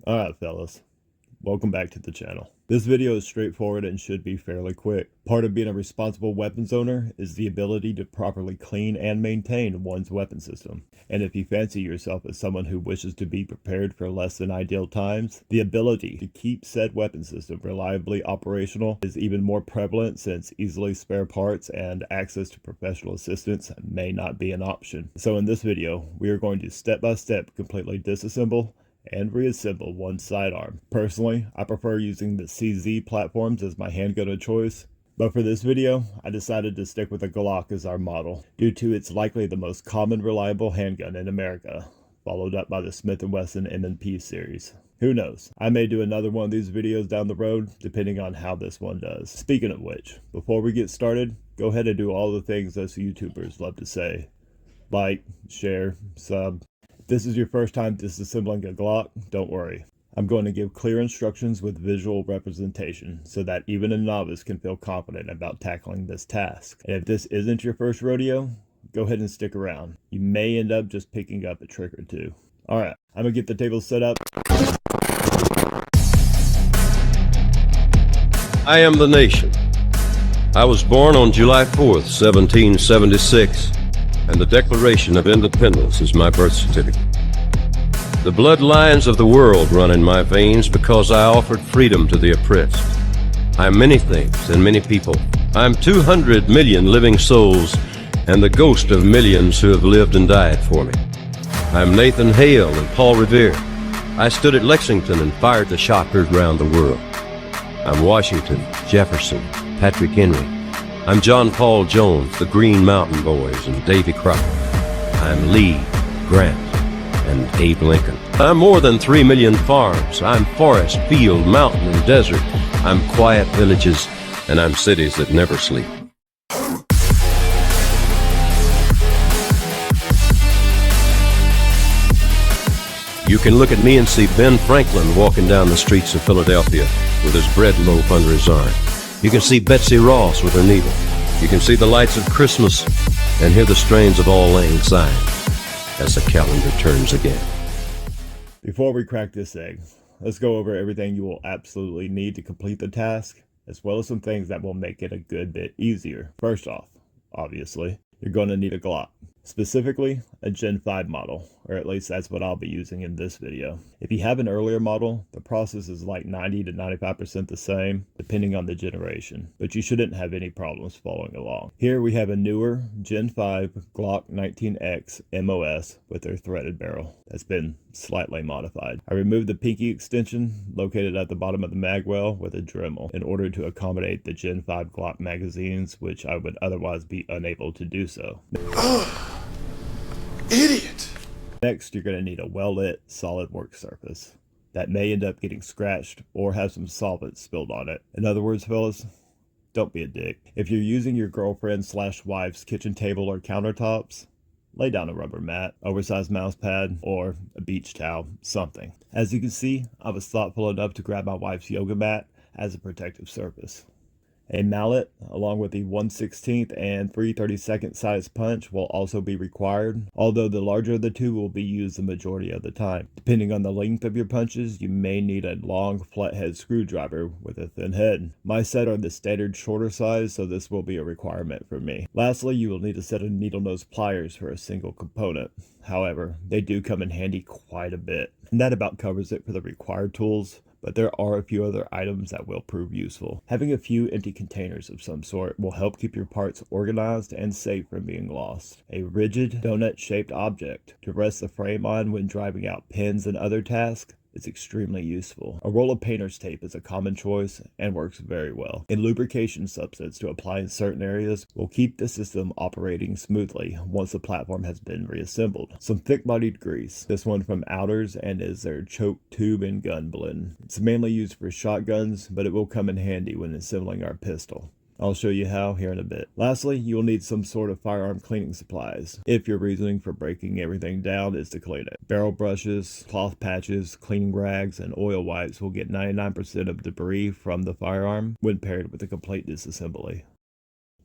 Alright fellas, welcome back to the channel. This video is straightforward and should be fairly quick. Part of being a responsible weapons owner is the ability to properly clean and maintain one's weapon system. And if you fancy yourself as someone who wishes to be prepared for less than ideal times, the ability to keep said weapon system reliably operational is even more prevalent, since easily spare parts and access to professional assistance may not be an option. So in this video, we are going to step by step completely disassemble and reassemble one sidearm. Personally, I prefer using the CZ platforms as my handgun of choice, but for this video, I decided to stick with a Glock as our model, due to it's likely the most common reliable handgun in America, followed up by the Smith & Wesson M&P series. Who knows, I may do another one of these videos down the road, depending on how this one does. Speaking of which, before we get started, go ahead and do all the things us YouTubers love to say. Like, share, sub. If this is your first time disassembling a Glock, don't worry. I'm going to give clear instructions with visual representation so that even a novice can feel confident about tackling this task. And if this isn't your first rodeo, go ahead and stick around. You may end up just picking up a trick or two. Alright, I'm gonna get the table set up. I am the nation. I was born on July 4th, 1776. And the Declaration of Independence is my birth certificate. The bloodlines of the world run in my veins because I offered freedom to the oppressed. I'm many things and many people. I'm 200 million living souls and the ghost of millions who have lived and died for me. I'm Nathan Hale and Paul Revere. I stood at Lexington and fired the shot heard round the world. I'm Washington, Jefferson, Patrick Henry. I'm John Paul Jones, the Green Mountain Boys, and Davy Crockett. I'm Lee, Grant, and Abe Lincoln. I'm more than 3 million farms. I'm forest, field, mountain, and desert. I'm quiet villages, and I'm cities that never sleep. You can look at me and see Ben Franklin walking down the streets of Philadelphia with his bread loaf under his arm. You can see Betsy Ross with her needle. You can see the lights of Christmas and hear the strains of Auld Lang Syne as the calendar turns again. Before we crack this egg, let's go over everything you will absolutely need to complete the task, as well as some things that will make it a good bit easier. First off, obviously, you're going to need a Glock. Specifically, a Gen 5 model, or at least that's what I'll be using in this video. If you have an earlier model, the process is like 90 to 95% the same, depending on the generation, but you shouldn't have any problems following along. Here we have a newer Gen 5 Glock 19X MOS with their threaded barrel that's been slightly modified. I removed the pinky extension located at the bottom of the mag well with a Dremel in order to accommodate the Gen 5 Glock magazines, which I would otherwise be unable to do so. Idiot! Next, you're going to need a well-lit, solid work surface that may end up getting scratched or have some solvent spilled on it. In other words, fellas, don't be a dick. If you're using your girlfriend/wife's kitchen table or countertops, lay down a rubber mat, oversized mouse pad, or a beach towel, something. As you can see, I was thoughtful enough to grab my wife's yoga mat as a protective surface. A mallet, along with the 1/16 and 3/32 size punch, will also be required, although the larger of the two will be used the majority of the time. Depending on the length of your punches, you may need a long flathead screwdriver with a thin head. My set are the standard shorter size, so this will be a requirement for me. Lastly, you will need a set of needle nose pliers for a single component. However, they do come in handy quite a bit, and that about covers it for the required tools. But there are a few other items that will prove useful. Having a few empty containers of some sort will help keep your parts organized and safe from being lost. A rigid, donut-shaped object to rest the frame on when driving out pins and other tasks is extremely useful. A roll of painter's tape is a common choice and works very well. A lubrication substance to apply in certain areas will keep the system operating smoothly once the platform has been reassembled. Some thick-bodied grease, this one from Outers and is their choke tube and gun blend. It's mainly used for shotguns, but it will come in handy when assembling our pistol. I'll show you how here in a bit. Lastly, you will need some sort of firearm cleaning supplies, if your reasoning for breaking everything down is to clean it. Barrel brushes, cloth patches, cleaning rags, and oil wipes will get 99% of debris from the firearm when paired with a complete disassembly.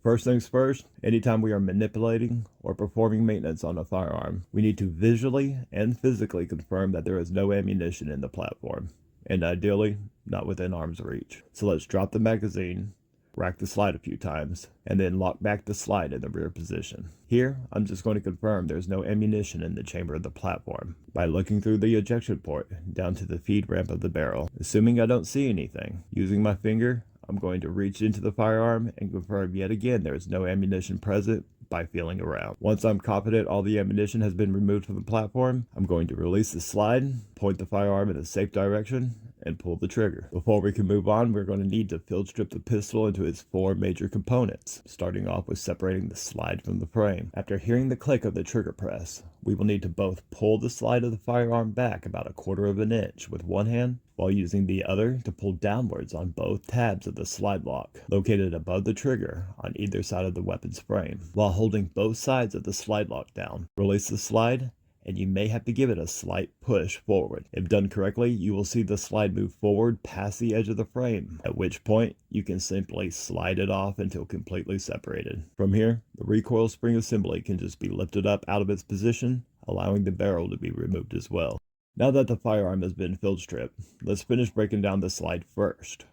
First things first, anytime we are manipulating or performing maintenance on a firearm, we need to visually and physically confirm that there is no ammunition in the platform, and ideally, not within arm's reach. So let's drop the magazine, rack the slide a few times, and then lock back the slide in the rear position. Here, I'm just going to confirm there's no ammunition in the chamber of the platform by looking through the ejection port down to the feed ramp of the barrel. Assuming I don't see anything, using my finger, I'm going to reach into the firearm and confirm yet again there is no ammunition present by feeling around. Once I'm confident all the ammunition has been removed from the platform, I'm going to release the slide, point the firearm in a safe direction, and pull the trigger. Before we can move on, we're going to need to field strip the pistol into its 4 major components, starting off with separating the slide from the frame. After hearing the click of the trigger press, we will need to both pull the slide of the firearm back about 1/4 of an inch with one hand, while using the other to pull downwards on both tabs of the slide lock, located above the trigger on either side of the weapon's frame. While holding both sides of the slide lock down, release the slide, and you may have to give it a slight push forward. If done correctly, you will see the slide move forward past the edge of the frame, at which point you can simply slide it off until completely separated. From here, the recoil spring assembly can just be lifted up out of its position, allowing the barrel to be removed as well. Now that the firearm has been field stripped, let's finish breaking down the slide first.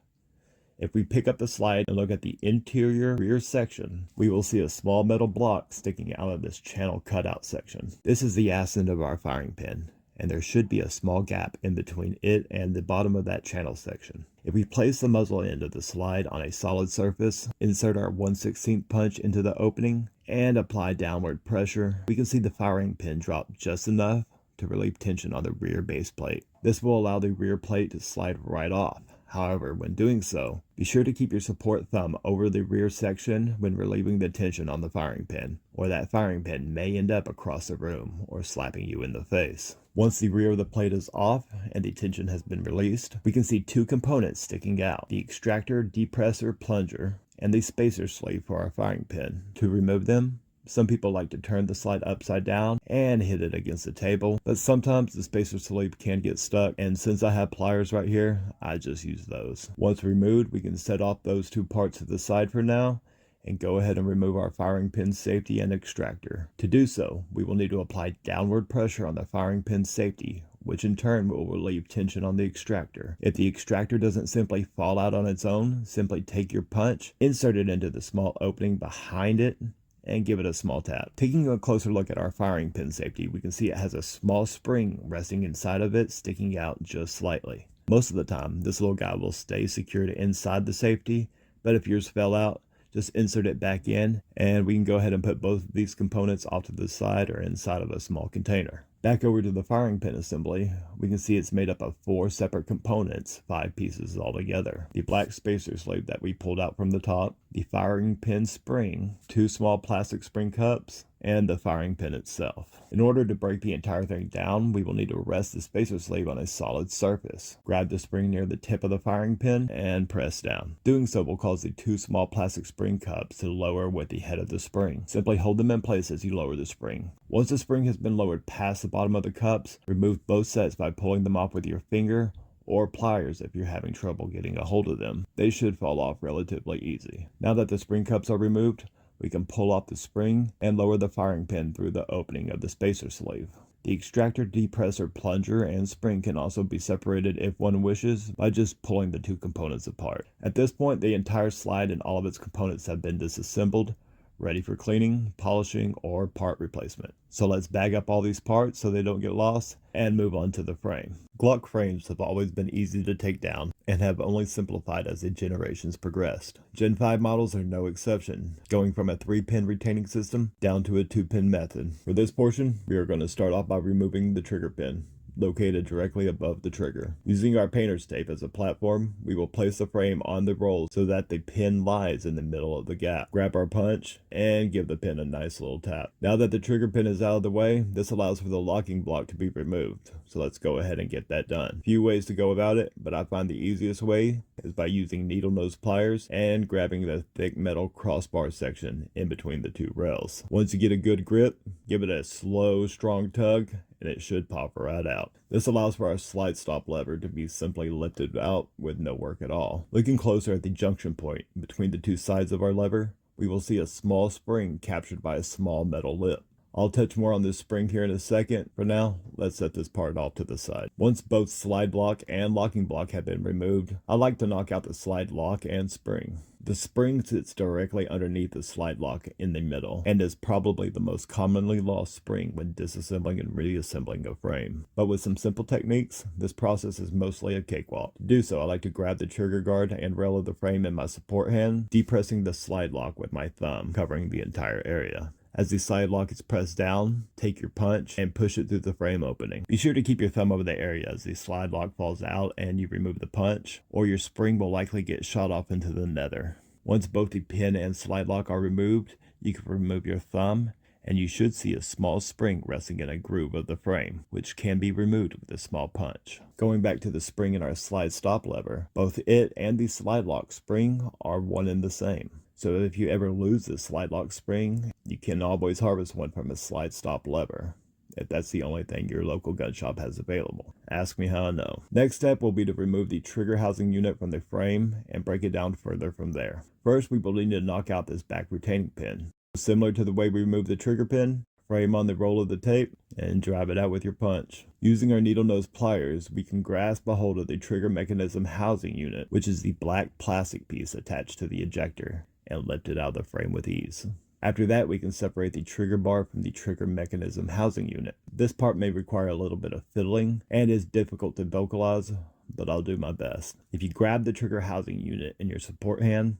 If we pick up the slide and look at the interior rear section, we will see a small metal block sticking out of this channel cutout section. This is the ass end of our firing pin, and there should be a small gap in between it and the bottom of that channel section. If we place the muzzle end of the slide on a solid surface, insert our 1/16 punch into the opening, and apply downward pressure, we can see the firing pin drop just enough to relieve tension on the rear base plate. This will allow the rear plate to slide right off. However, when doing so, be sure to keep your support thumb over the rear section when relieving the tension on the firing pin, or that firing pin may end up across the room or slapping you in the face. Once the rear of the plate is off and the tension has been released, we can see 2 components sticking out: the extractor depressor plunger and the spacer sleeve for our firing pin. To remove them, some people like to turn the slide upside down and hit it against the table, but sometimes the spacer sleeve can get stuck, and since I have pliers right here, I just use those. Once removed, we can set off those 2 parts to the side for now and go ahead and remove our firing pin safety and extractor. To do so, we will need to apply downward pressure on the firing pin safety, which in turn will relieve tension on the extractor. If the extractor doesn't simply fall out on its own, simply take your punch, insert it into the small opening behind it, and give it a small tap. Taking a closer look at our firing pin safety, we can see it has a small spring resting inside of it, sticking out just slightly. Most of the time, this little guy will stay secured inside the safety, but if yours fell out, just insert it back in, and we can go ahead and put both of these components off to the side or inside of a small container. Back over to the firing pin assembly, we can see it's made up of 4 separate components, 5 pieces altogether. The black spacer sleeve that we pulled out from the top, the firing pin spring, 2 small plastic spring cups, and the firing pin itself. In order to break the entire thing down, we will need to rest the spacer sleeve on a solid surface. Grab the spring near the tip of the firing pin and press down. Doing so will cause the 2 small plastic spring cups to lower with the head of the spring. Simply hold them in place as you lower the spring. Once the spring has been lowered past the bottom of the cups, remove both sets by pulling them off with your finger or pliers if you're having trouble getting a hold of them. They should fall off relatively easy. Now that the spring cups are removed, we can pull off the spring and lower the firing pin through the opening of the spacer sleeve. The extractor depressor plunger and spring can also be separated if one wishes by just pulling the 2 components apart. At this point, the entire slide and all of its components have been disassembled, ready for cleaning, polishing, or part replacement. So let's bag up all these parts so they don't get lost and move on to the frame. Glock frames have always been easy to take down and have only simplified as the generations progressed. Gen 5 models are no exception, going from a 3-pin retaining system down to a 2-pin method. For this portion, we are going to start off by removing the trigger pin, located directly above the trigger. Using our painter's tape as a platform, we will place the frame on the roll so that the pin lies in the middle of the gap. Grab our punch and give the pin a nice little tap. Now that the trigger pin is out of the way, this allows for the locking block to be removed. So let's go ahead and get that done. Few ways to go about it, but I find the easiest way is by using needle nose pliers and grabbing the thick metal crossbar section in between the 2 rails. Once you get a good grip, give it a slow, strong tug, and it should pop right out. This allows for our slide stop lever to be simply lifted out with no work at all. Looking closer at the junction point between the 2 sides of our lever, we will see a small spring captured by a small metal lip. I'll touch more on this spring here in a second. For now, let's set this part off to the side. Once both slide block and locking block have been removed, I like to knock out the slide lock and spring. The spring sits directly underneath the slide lock in the middle and is probably the most commonly lost spring when disassembling and reassembling a frame. But with some simple techniques, this process is mostly a cakewalk. To do so, I like to grab the trigger guard and rail of the frame in my support hand, depressing the slide lock with my thumb, covering the entire area. As the slide lock is pressed down, take your punch and push it through the frame opening. Be sure to keep your thumb over the area as the slide lock falls out and you remove the punch, or your spring will likely get shot off into the nether. Once both the pin and slide lock are removed, you can remove your thumb and you should see a small spring resting in a groove of the frame, which can be removed with a small punch. Going back to the spring in our slide stop lever, both it and the slide lock spring are one and the same. So if you ever lose the slide lock spring, you can always harvest one from a slide stop lever, if that's the only thing your local gun shop has available. Ask me how I know. Next step will be to remove the trigger housing unit from the frame and break it down further from there. First, we will need to knock out this back retaining pin. Similar to the way we remove the trigger pin, frame on the roll of the tape and drive it out with your punch. Using our needle nose pliers, we can grasp a hold of the trigger mechanism housing unit, which is the black plastic piece attached to the ejector, and lift it out of the frame with ease. After that, we can separate the trigger bar from the trigger mechanism housing unit. This part may require a little bit of fiddling and is difficult to vocalize, but I'll do my best. If you grab the trigger housing unit in your support hand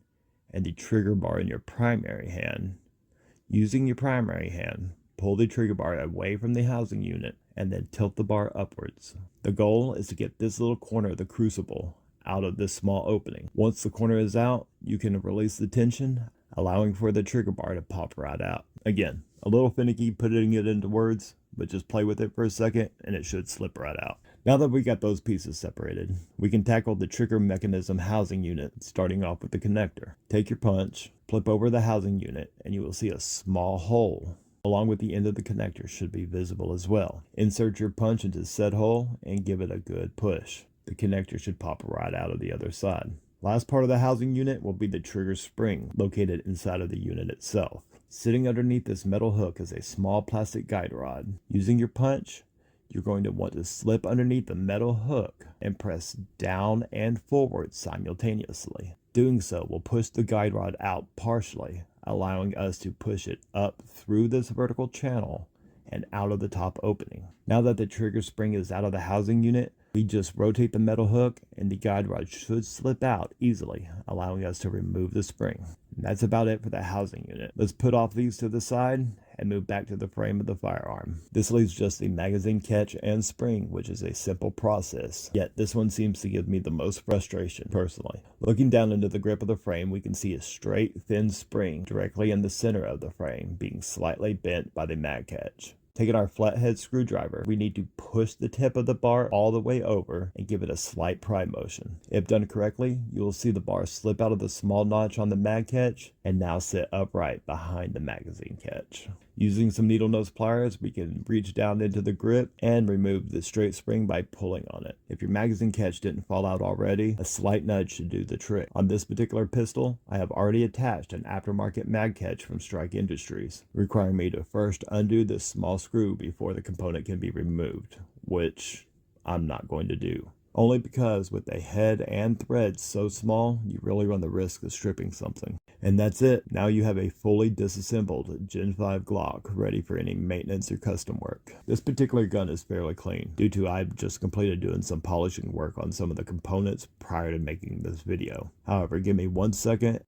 and the trigger bar in your primary hand, using your primary hand, pull the trigger bar away from the housing unit and then tilt the bar upwards. The goal is to get this little corner of the crucible out of this small opening. Once the corner is out, you can release the tension, allowing for the trigger bar to pop right out. Again, a little finicky putting it into words, but just play with it for a second and it should slip right out. Now that we got those pieces separated, we can tackle the trigger mechanism housing unit, starting off with the connector. Take your punch, flip over the housing unit, and you will see a small hole along with the end of the connector should be visible as well. Insert your punch into said hole and give it a good push. The connector should pop right out of the other side. Last part of the housing unit will be the trigger spring located inside of the unit itself. Sitting underneath this metal hook is a small plastic guide rod. Using your punch, you're going to want to slip underneath the metal hook and press down and forward simultaneously. Doing so will push the guide rod out partially, allowing us to push it up through this vertical channel and out of the top opening. Now that the trigger spring is out of the housing unit, we just rotate the metal hook and the guide rod should slip out easily, allowing us to remove the spring. And that's about it for the housing unit. Let's put off these to the side and move back to the frame of the firearm. This leaves just the magazine catch and spring, which is a simple process. Yet this one seems to give me the most frustration personally. Looking down into the grip of the frame, we can see a straight, thin spring directly in the center of the frame, being slightly bent by the mag catch. Taking our flathead screwdriver, we need to push the tip of the bar all the way over and give it a slight pry motion. If done correctly, you will see the bar slip out of the small notch on the mag catch and now sit upright behind the magazine catch. Using some needle nose pliers, we can reach down into the grip and remove the straight spring by pulling on it. If your magazine catch didn't fall out already, a slight nudge should do the trick. On this particular pistol, I have already attached an aftermarket mag catch from Strike Industries, requiring me to first undo this small screw before the component can be removed, which I'm not going to do. Only because with a head and thread so small, you really run the risk of stripping something. And that's it. Now you have a fully disassembled Gen 5 Glock ready for any maintenance or custom work. This particular gun is fairly clean due to I've just completed doing some polishing work on some of the components prior to making this video. However, give me 1 second.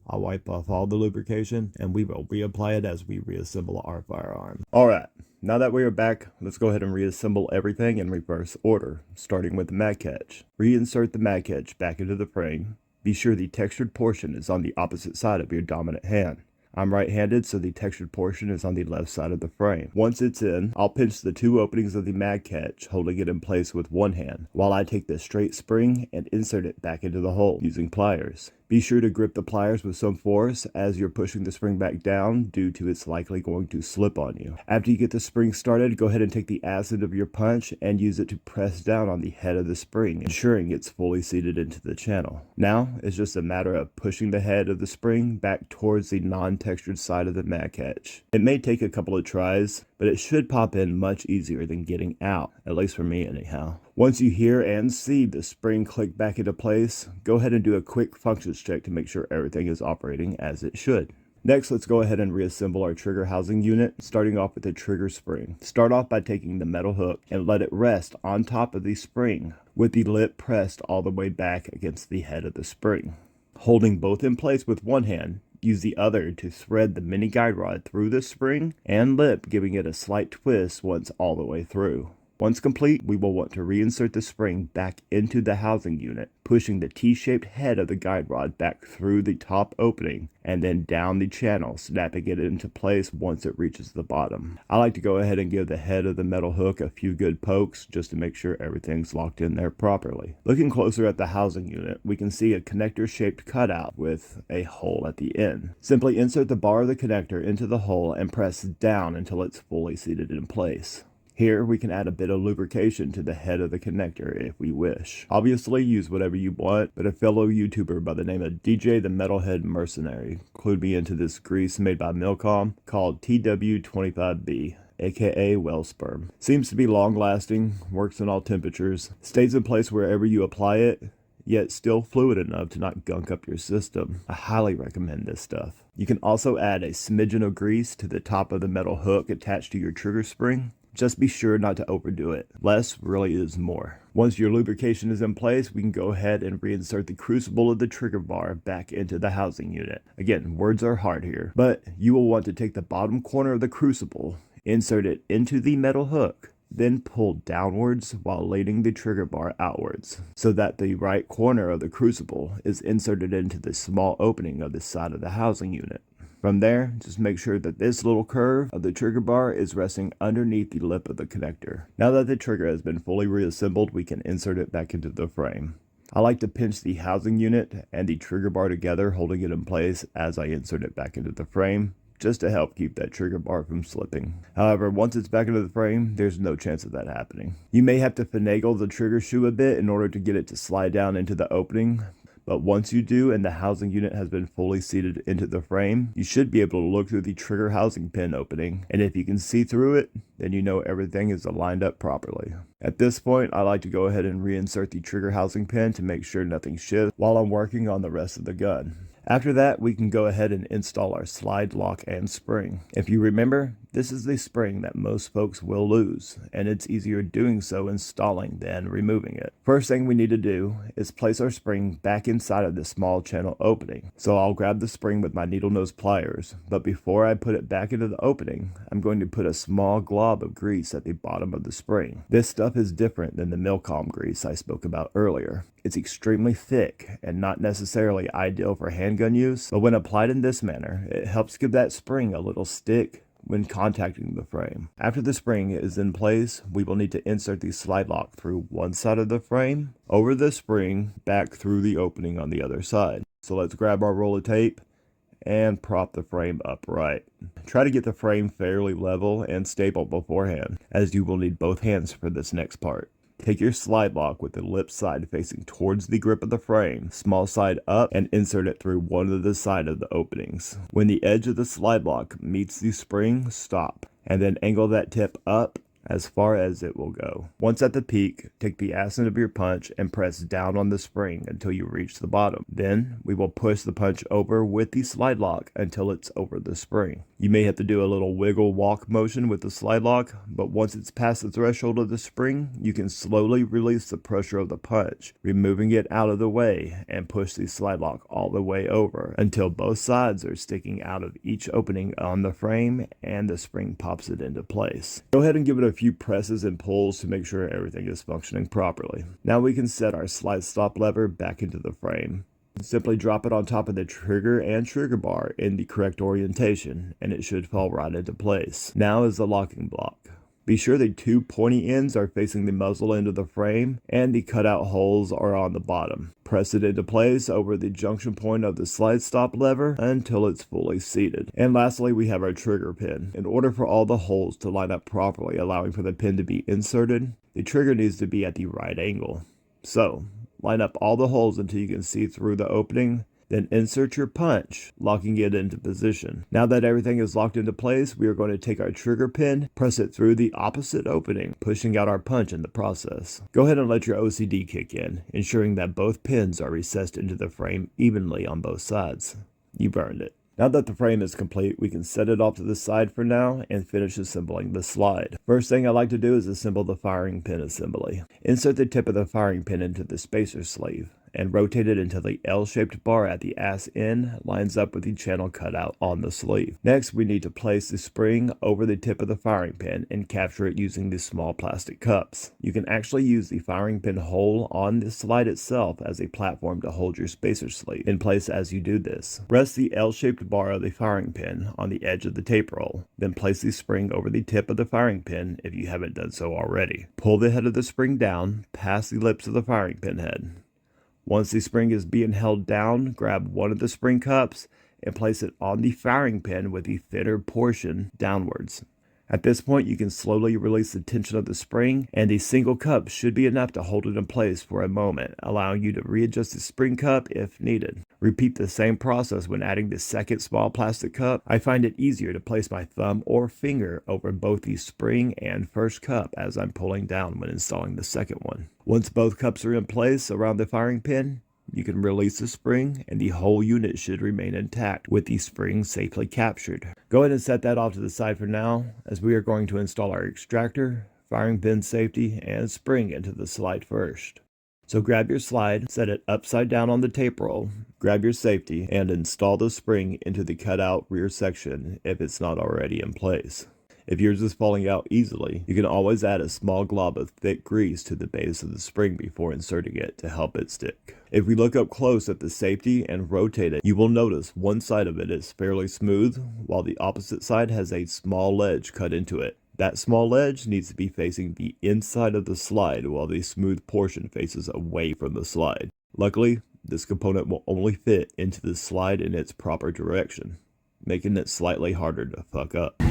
I'll wipe off all the lubrication and we will reapply it as we reassemble our firearm. Alright, now that we are back, let's go ahead and reassemble everything in reverse order, starting with the mag catch. Reinsert the mag catch back into the frame. Be sure the textured portion is on the opposite side of your dominant hand. I'm right-handed, so the textured portion is on the left side of the frame. Once it's in, I'll pinch the two openings of the mag catch, holding it in place with one hand, while I take the straight spring and insert it back into the hole using pliers. Be sure to grip the pliers with some force as you're pushing the spring back down due to it's likely going to slip on you. After you get the spring started, go ahead and take the acid of your punch and use it to press down on the head of the spring, ensuring it's fully seated into the channel. Now, it's just a matter of pushing the head of the spring back towards the non-textured side of the mag catch. It may take a couple of tries, but it should pop in much easier than getting out, at least for me anyhow. Once you hear and see the spring click back into place, go ahead and do a quick functions check to make sure everything is operating as it should. Next, let's go ahead and reassemble our trigger housing unit, starting off with the trigger spring. Start off by taking the metal hook and let it rest on top of the spring, with the lip pressed all the way back against the head of the spring. Holding both in place with one hand, use the other to thread the mini guide rod through the spring and lip, giving it a slight twist once all the way through. Once complete, we will want to reinsert the spring back into the housing unit, pushing the T-shaped head of the guide rod back through the top opening and then down the channel, snapping it into place once it reaches the bottom. I like to go ahead and give the head of the metal hook a few good pokes just to make sure everything's locked in there properly. Looking closer at the housing unit, we can see a connector-shaped cutout with a hole at the end. Simply insert the bar of the connector into the hole and press down until it's fully seated in place. Here, we can add a bit of lubrication to the head of the connector if we wish. Obviously, use whatever you want, but a fellow YouTuber by the name of DJ the Metalhead Mercenary clued me into this grease made by Milcom called TW25B, aka well sperm. Seems to be long lasting, works in all temperatures, stays in place wherever you apply it, yet still fluid enough to not gunk up your system. I highly recommend this stuff. You can also add a smidgen of grease to the top of the metal hook attached to your trigger spring. Just be sure not to overdo it. Less really is more. Once your lubrication is in place, we can go ahead and reinsert the crucible of the trigger bar back into the housing unit. Again, words are hard here, but you will want to take the bottom corner of the crucible, insert it into the metal hook, then pull downwards while leaning the trigger bar outwards, so that the right corner of the crucible is inserted into the small opening of the side of the housing unit. From there, just make sure that this little curve of the trigger bar is resting underneath the lip of the connector. Now that the trigger has been fully reassembled, we can insert it back into the frame. I like to pinch the housing unit and the trigger bar together, holding it in place as I insert it back into the frame, just to help keep that trigger bar from slipping. However, once it's back into the frame, there's no chance of that happening. You may have to finagle the trigger shoe a bit in order to get it to slide down into the opening, but once you do and the housing unit has been fully seated into the frame, you should be able to look through the trigger housing pin opening, and if you can see through it, then you know everything is aligned up properly. At this point, I like to go ahead and reinsert the trigger housing pin to make sure nothing shifts while I'm working on the rest of the gun. After that, we can go ahead and install our slide lock and spring. If you remember, this is the spring that most folks will lose, and it's easier doing so installing than removing it. First thing we need to do is place our spring back inside of the small channel opening. So I'll grab the spring with my needle nose pliers, but before I put it back into the opening, I'm going to put a small glob of grease at the bottom of the spring. This stuff is different than the Milcom grease I spoke about earlier. It's extremely thick and not necessarily ideal for handgun use, but when applied in this manner, it helps give that spring a little stick when contacting the frame. After the spring is in place, we will need to insert the slide lock through one side of the frame, over the spring, back through the opening on the other side. So let's grab our roll of tape and prop the frame upright. Try to get the frame fairly level and stable beforehand, as you will need both hands for this next part. Take your slide lock with the lip side facing towards the grip of the frame, small side up, and insert it through one of the side of the openings. When the edge of the slide lock meets the spring, stop, and then angle that tip up as far as it will go. Once at the peak, take the acid of your punch and press down on the spring until you reach the bottom. Then, we will push the punch over with the slide lock until it's over the spring. You may have to do a little wiggle walk motion with the slide lock, but once it's past the threshold of the spring, you can slowly release the pressure of the punch, removing it out of the way, and push the slide lock all the way over until both sides are sticking out of each opening on the frame and the spring pops it into place. Go ahead and give it a few presses and pulls to make sure everything is functioning properly. Now we can set our slide stop lever back into the frame. Simply drop it on top of the trigger and trigger bar in the correct orientation, and it should fall right into place. Now is the locking block. Be sure the two pointy ends are facing the muzzle end of the frame and the cutout holes are on the bottom. Press it into place over the junction point of the slide stop lever until it's fully seated. And lastly, we have our trigger pin. In order for all the holes to line up properly, allowing for the pin to be inserted, the trigger needs to be at the right angle. So, line up all the holes until you can see through the opening. Then insert your punch, locking it into position. Now that everything is locked into place, we are going to take our trigger pin, press it through the opposite opening, pushing out our punch in the process. Go ahead and let your OCD kick in, ensuring that both pins are recessed into the frame evenly on both sides. You've earned it. Now that the frame is complete, we can set it off to the side for now and finish assembling the slide. First thing I like to do is assemble the firing pin assembly. Insert the tip of the firing pin into the spacer sleeve and rotate it until the L-shaped bar at the ass end lines up with the channel cutout on the sleeve. Next, we need to place the spring over the tip of the firing pin and capture it using the small plastic cups. You can actually use the firing pin hole on the slide itself as a platform to hold your spacer sleeve in place as you do this. Rest the L-shaped bar of the firing pin on the edge of the tape roll, then place the spring over the tip of the firing pin if you haven't done so already. Pull the head of the spring down past the lips of the firing pin head. Once the spring is being held down, grab one of the spring cups and place it on the firing pin with the thinner portion downwards. At this point, you can slowly release the tension of the spring, and a single cup should be enough to hold it in place for a moment, allowing you to readjust the spring cup if needed. Repeat the same process when adding the second small plastic cup. I find it easier to place my thumb or finger over both the spring and first cup as I'm pulling down when installing the second one. Once both cups are in place around the firing pin, you can release the spring and the whole unit should remain intact with the spring safely captured. Go ahead and set that off to the side for now, as we are going to install our extractor, firing pin safety, and spring into the slide first. So grab your slide, set it upside down on the tape roll, grab your safety, and install the spring into the cutout rear section if it's not already in place. If yours is falling out easily, you can always add a small glob of thick grease to the base of the spring before inserting it to help it stick. If we look up close at the safety and rotate it, you will notice one side of it is fairly smooth, while the opposite side has a small ledge cut into it. That small ledge needs to be facing the inside of the slide while the smooth portion faces away from the slide. Luckily, this component will only fit into the slide in its proper direction, making it slightly harder to fuck up.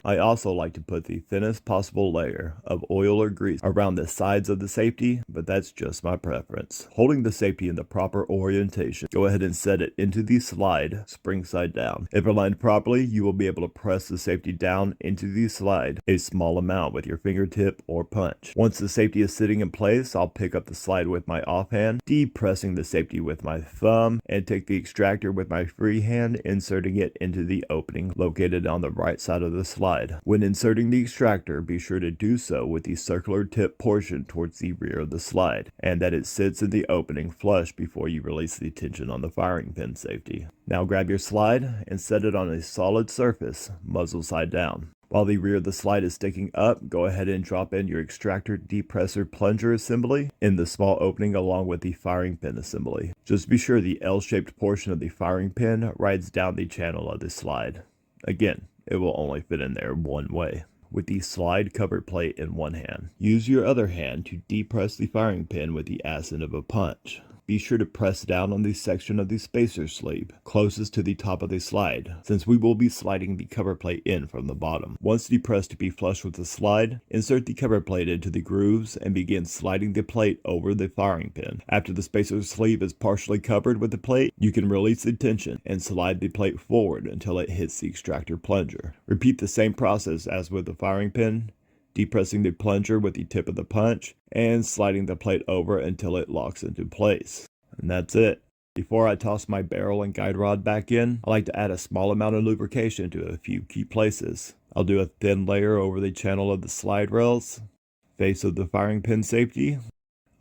I also like to put the thinnest possible layer of oil or grease around the sides of the safety, but that's just my preference. Holding the safety in the proper orientation, go ahead and set it into the slide, spring side down. If aligned properly, you will be able to press the safety down into the slide a small amount with your fingertip or punch. Once the safety is sitting in place, I'll pick up the slide with my offhand, depressing the safety with my thumb, and take the extractor with my free hand, inserting it into the opening located on the right side of the slide. When inserting the extractor, be sure to do so with the circular tip portion towards the rear of the slide, and that it sits in the opening flush before you release the tension on the firing pin safety. Now grab your slide and set it on a solid surface, muzzle side down. While the rear of the slide is sticking up, go ahead and drop in your extractor depressor plunger assembly in the small opening along with the firing pin assembly. Just be sure the L-shaped portion of the firing pin rides down the channel of the slide. Again, it will only fit in there one way. With the slide cover plate in one hand, use your other hand to depress the firing pin with the ass end of a punch. Be sure to press down on the section of the spacer sleeve closest to the top of the slide, since we will be sliding the cover plate in from the bottom. Once depressed to be flush with the slide, insert the cover plate into the grooves and begin sliding the plate over the firing pin. After the spacer sleeve is partially covered with the plate, you can release the tension and slide the plate forward until it hits the extractor plunger. Repeat the same process as with the firing pin, depressing the plunger with the tip of the punch, and sliding the plate over until it locks into place. And that's it. Before I toss my barrel and guide rod back in, I like to add a small amount of lubrication to a few key places. I'll do a thin layer over the channel of the slide rails, face of the firing pin safety,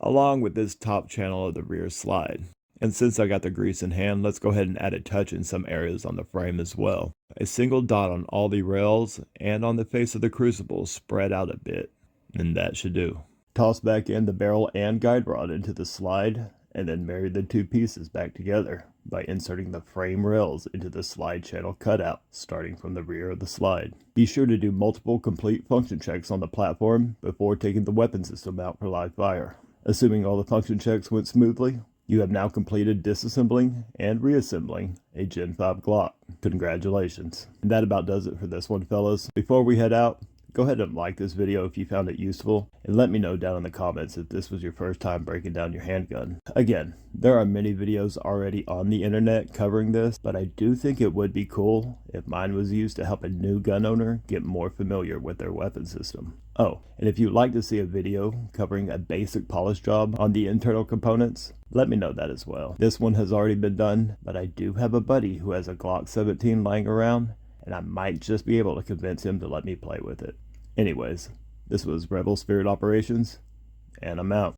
along with this top channel of the rear slide. And since I got the grease in hand, let's go ahead and add a touch in some areas on the frame as well. A single dot on all the rails and on the face of the crucible spread out a bit, and that should do. Toss back in the barrel and guide rod into the slide and then marry the two pieces back together by inserting the frame rails into the slide channel cutout, starting from the rear of the slide. Be sure to do multiple complete function checks on the platform before taking the weapon system out for live fire. Assuming all the function checks went smoothly, you have now completed disassembling and reassembling a Gen 5 Glock. Congratulations. And that about does it for this one, fellas. Before we head out, go ahead and like this video if you found it useful, and let me know down in the comments if this was your first time breaking down your handgun. Again, there are many videos already on the internet covering this, but I do think it would be cool if mine was used to help a new gun owner get more familiar with their weapon system. Oh, and if you'd like to see a video covering a basic polish job on the internal components, let me know that as well. This one has already been done, but I do have a buddy who has a Glock 17 lying around, and I might just be able to convince him to let me play with it. Anyways, this was Rebel Spirit Operations, and I'm out.